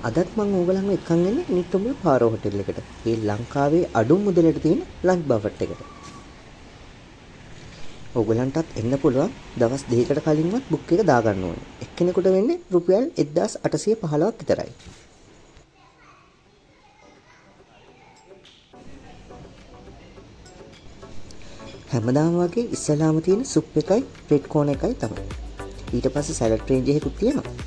අදත් මම ඕගලන්ව එක්කන් එන්නේ නිට්ටඹුල පාරෝ හොටෙල් එකට. ඒ ලංකාවේ අඩු මුදලට තියෙන ලන්ච් බෆට් එකට. ඕගලන්ටත් එන්න පුළුවන්. දවස් දෙකකට කලින්වත් බුක් එක දාගන්න ඕනේ. එක්කෙනෙකුට වෙන්නේ රුපියල් 1815ක් විතරයි. හැමදාම වගේ ඉස්සලාම තියෙන සුප් එකයි රෙඩ් කෝන් එකයි තමයි. ඊට පස්සේ සලාඩ් රේන්ජ් එකකුත් තියෙනවා.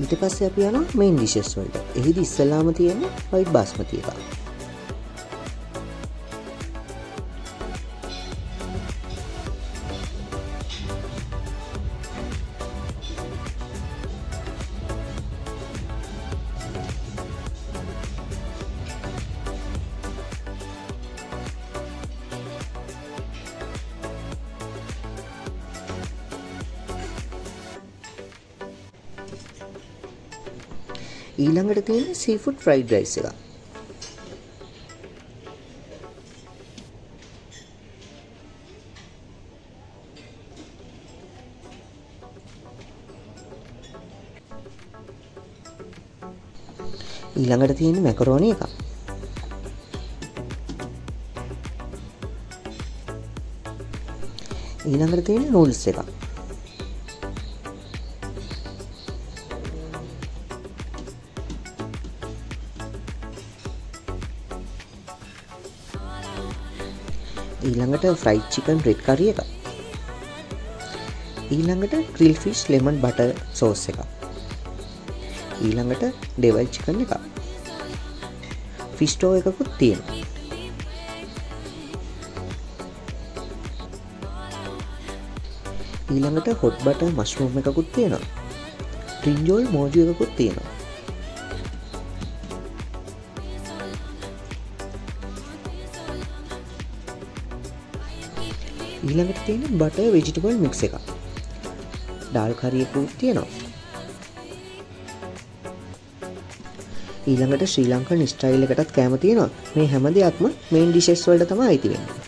ඊට පස්සේ අපි යනවා මේන් ඩිෂස් වලට. එහිදී ඉස්සලාම තියෙන්නේ වයිට් බාස්මති එක. ඊළඟට තියෙන්නේ සීෆුඩ් ෆ්‍රයිඩ් රයිස් එක. ඊළඟට තියෙන්නේ මැකරෝනි එක. ඊළඟට තියෙන්නේ නූඩ්ල්ස් එක. ඊළඟට ෆ්‍රයිඩ් චිකන් රෙඩ් කරි එක. ඊළඟට grill fish lemon butter sauce එක. ඊළඟට ඩෙවල් චිකන් එක. ෆිෂ් ටෝ එකකුත් තියෙනවා. ඊළඟට හොට් බටර් මෂ්රූම් එකකුත් තියෙනවා. බ්‍රින්ජෝල් මෝජු එකකුත් තියෙනවා. ඊළඟට තියෙන බටර් වෙජිටබල් මික්ස් එකක්. ඩාල් කරි එකකුත් තියෙනවා. ඊළඟට ශ්‍රී ලංකන් ස්ටයිල් එකටත් කැම තියෙනවා. මේ හැම දෙයක්ම මේන් ඩිෂස් වලට තමයි අයිති වෙන්නේ.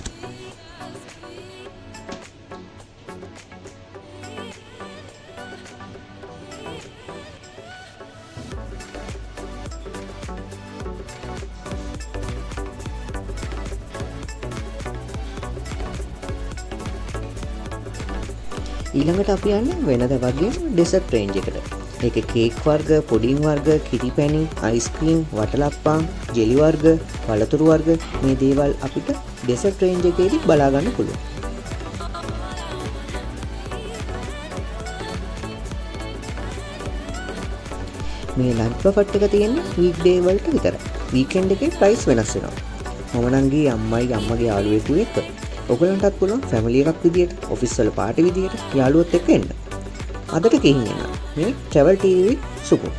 ඊළඟට අපි යන්නේ වෙනද වගේ ඩෙසර්ට් රේන්ජ් එකට. ඒකේ කේක් වර්ග, පුඩින් වර්ග, කිරි පැණි, අයිස්ක්‍රීම්, වටලප්පම්, ජෙලි වර්ග, පළතුරු වර්ග මේ දේවල් අපිට ඩෙසර්ට් රේන්ජ් එකේදී බලා ගන්න පුළුවන්. මේ ලන්ච් බෆට් එක තියෙන්නේ වීක් ඩේ වලට විතරයි. වීකෙන්ඩ් එකේ ප්‍රයිස් වෙනස් වෙනවා. මම නම් ගියේ අම්මගේ යාළුවෙකු එක්ක. ඔයගලන්ටත් පුළුවන් ෆැමිලි එකක් විදියට, ඔෆිස් වල පාටි විදියට යාළුවොත් එක්ක එන්න. අදට ගිහින් එන්න. මේ ට්‍රැවල් ටීවී සුපුර්.